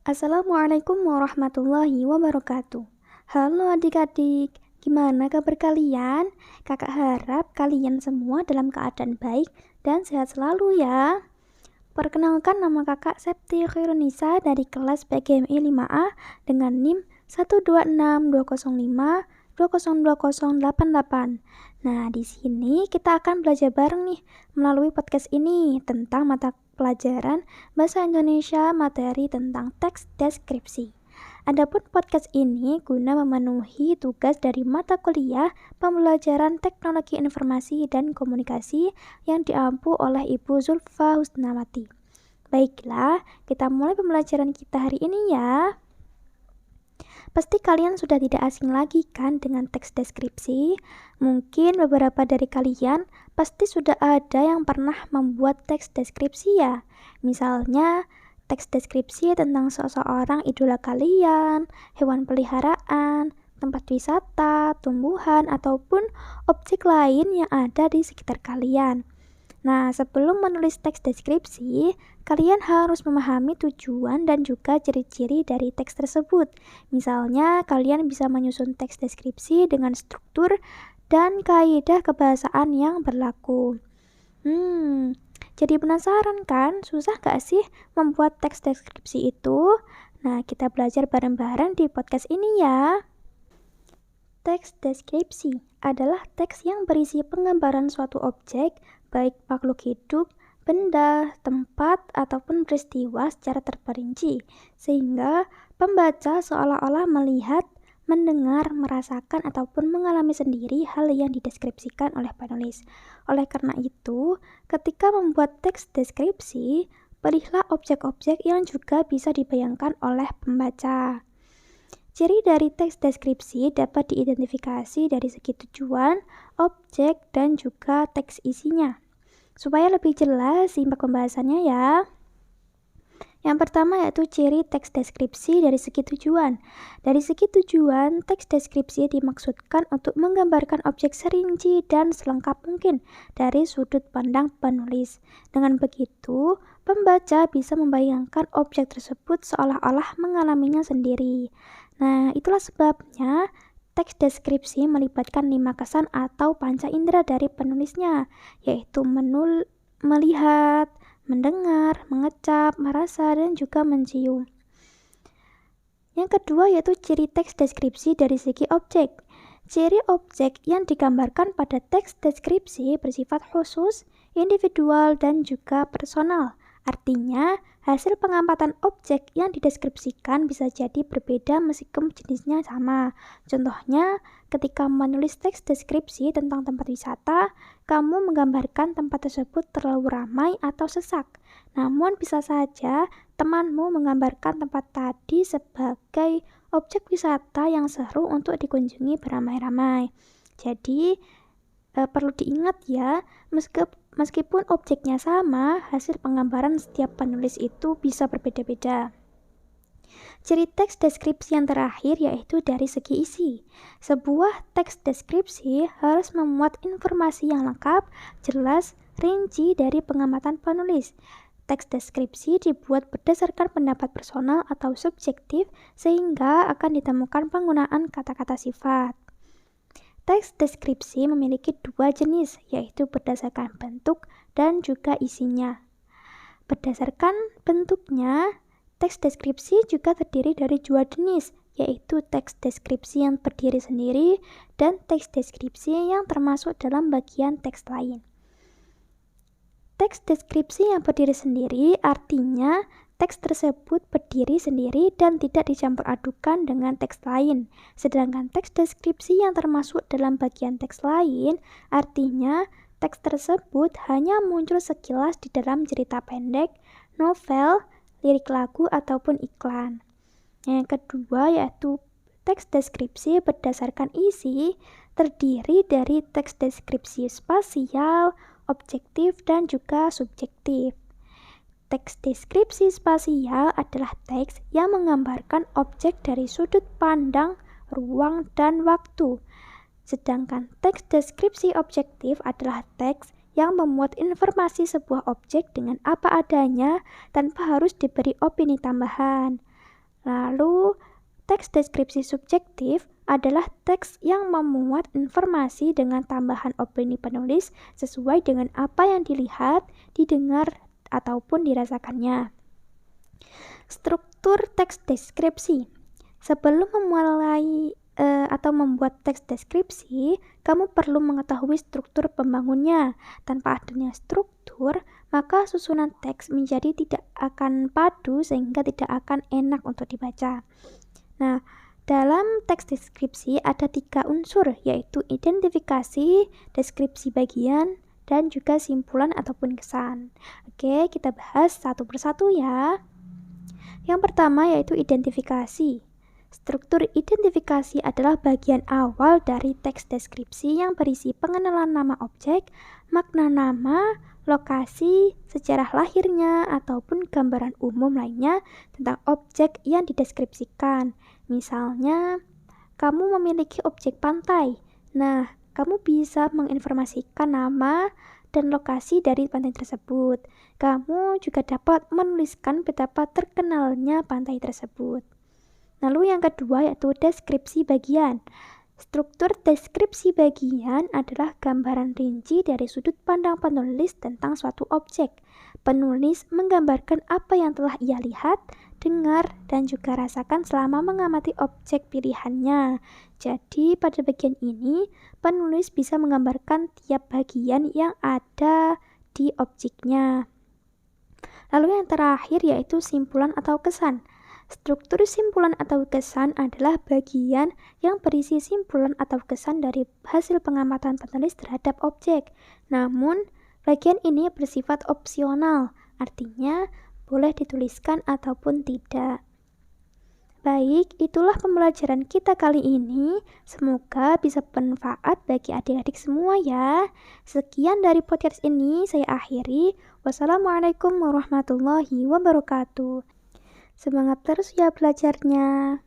Assalamualaikum warahmatullahi wabarakatuh. Halo adik-adik, gimana kabar kalian? Kakak harap kalian semua dalam keadaan baik dan sehat selalu ya. Perkenalkan, nama kakak Septi Khairunisa dari kelas PGMI 5A dengan NIM 1262052020088. Nah, di sini kita akan belajar bareng nih melalui podcast ini tentang mata pelajaran Bahasa Indonesia materi tentang teks deskripsi. Adapun podcast ini guna memenuhi tugas dari mata kuliah pembelajaran Teknologi Informasi dan Komunikasi yang diampu oleh Ibu Zulfa Husnawati. Baiklah, kita mulai pembelajaran kita hari ini ya. Pasti kalian sudah tidak asing lagi kan dengan teks deskripsi? Mungkin beberapa dari kalian pasti sudah ada yang pernah membuat teks deskripsi ya. Misalnya, teks deskripsi tentang seseorang idola kalian, hewan peliharaan, tempat wisata, tumbuhan, ataupun objek lain yang ada di sekitar kalian. Nah, sebelum menulis teks deskripsi, kalian harus memahami tujuan dan juga ciri-ciri dari teks tersebut. Misalnya, kalian bisa menyusun teks deskripsi dengan struktur dan kaidah kebahasaan yang berlaku. Jadi penasaran kan? Susah gak sih membuat teks deskripsi itu? Nah, kita belajar bareng-bareng di podcast ini ya. Teks deskripsi adalah teks yang berisi penggambaran suatu objek, baik makhluk hidup, benda, tempat, ataupun peristiwa secara terperinci, sehingga pembaca seolah-olah melihat, mendengar, merasakan, ataupun mengalami sendiri hal yang dideskripsikan oleh penulis. Oleh karena itu, ketika membuat teks deskripsi, pilihlah objek-objek yang juga bisa dibayangkan oleh pembaca. Ciri dari teks deskripsi dapat diidentifikasi dari segi tujuan, objek, dan juga teks isinya. Supaya lebih jelas, simak pembahasannya ya. Yang pertama yaitu ciri teks deskripsi dari segi tujuan. Dari segi tujuan, teks deskripsi dimaksudkan untuk menggambarkan objek serinci dan selengkap mungkin dari sudut pandang penulis. Dengan begitu, pembaca bisa membayangkan objek tersebut seolah-olah mengalaminya sendiri. Nah, itulah sebabnya teks deskripsi melibatkan 5 kesan atau panca indera dari penulisnya, yaitu melihat, mendengar, mengecap, merasa, dan juga mencium. Yang kedua yaitu ciri teks deskripsi dari segi objek. Ciri objek yang digambarkan pada teks deskripsi bersifat khusus, individual, dan juga personal. Artinya, hasil pengamatan objek yang dideskripsikan bisa jadi berbeda meskipun jenisnya sama. Contohnya, ketika menulis teks deskripsi tentang tempat wisata, kamu menggambarkan tempat tersebut terlalu ramai atau sesak. Namun bisa saja temanmu menggambarkan tempat tadi sebagai objek wisata yang seru untuk dikunjungi beramai-ramai. Jadi, perlu diingat ya, meskipun objeknya sama, hasil penggambaran setiap penulis itu bisa berbeda-beda. Ciri teks deskripsi yang terakhir yaitu dari segi isi. Sebuah teks deskripsi harus memuat informasi yang lengkap, jelas, rinci dari pengamatan penulis. Teks deskripsi dibuat berdasarkan pendapat personal atau subjektif sehingga akan ditemukan penggunaan kata-kata sifat. Teks deskripsi memiliki 2 jenis, yaitu berdasarkan bentuk dan juga isinya. Berdasarkan bentuknya, teks deskripsi juga terdiri dari 2 jenis, yaitu teks deskripsi yang berdiri sendiri dan teks deskripsi yang termasuk dalam bagian teks lain. Teks deskripsi yang berdiri sendiri artinya teks tersebut berdiri sendiri dan tidak dicampur adukan dengan teks lain. Sedangkan teks deskripsi yang termasuk dalam bagian teks lain artinya teks tersebut hanya muncul sekilas di dalam cerita pendek, novel, lirik lagu, ataupun iklan. Yang kedua yaitu teks deskripsi berdasarkan isi terdiri dari teks deskripsi spasial, objektif, dan juga subjektif. Teks deskripsi spasial adalah teks yang menggambarkan objek dari sudut pandang, ruang, dan waktu. Sedangkan teks deskripsi objektif adalah teks yang memuat informasi sebuah objek dengan apa adanya tanpa harus diberi opini tambahan. Lalu, teks deskripsi subjektif adalah teks yang memuat informasi dengan tambahan opini penulis sesuai dengan apa yang dilihat, didengar, ataupun dirasakannya. Struktur teks deskripsi. Sebelum memulai atau membuat teks deskripsi, kamu perlu mengetahui struktur pembangunnya. Tanpa adanya struktur, maka susunan teks menjadi tidak akan padu sehingga tidak akan enak untuk dibaca. Nah, dalam teks deskripsi ada 3 unsur, yaitu identifikasi, deskripsi bagian, dan juga simpulan ataupun kesan. Oke, kita bahas satu persatu ya. Yang pertama yaitu identifikasi. Struktur identifikasi adalah bagian awal dari teks deskripsi yang berisi pengenalan nama objek, makna nama, lokasi, sejarah lahirnya, ataupun gambaran umum lainnya tentang objek yang dideskripsikan. Misalnya, kamu memiliki objek pantai. Nah, kamu bisa menginformasikan nama dan lokasi dari pantai tersebut. Kamu juga dapat menuliskan betapa terkenalnya pantai tersebut. Lalu yang kedua yaitu deskripsi bagian. Struktur deskripsi bagian adalah gambaran rinci dari sudut pandang penulis tentang suatu objek. Penulis menggambarkan apa yang telah ia lihat, dengar, dan juga rasakan selama mengamati objek pilihannya. Jadi pada bagian ini, penulis bisa menggambarkan tiap bagian yang ada di objeknya. Lalu yang terakhir yaitu simpulan atau kesan. Struktur simpulan atau kesan adalah bagian yang berisi simpulan atau kesan dari hasil pengamatan penulis terhadap objek. Namun, bagian ini bersifat opsional, artinya boleh dituliskan ataupun tidak. Baik, itulah pembelajaran kita kali ini. Semoga bisa bermanfaat bagi adik-adik semua ya. Sekian dari podcast ini, saya akhiri. Wassalamualaikum warahmatullahi wabarakatuh. Semangat terus ya belajarnya.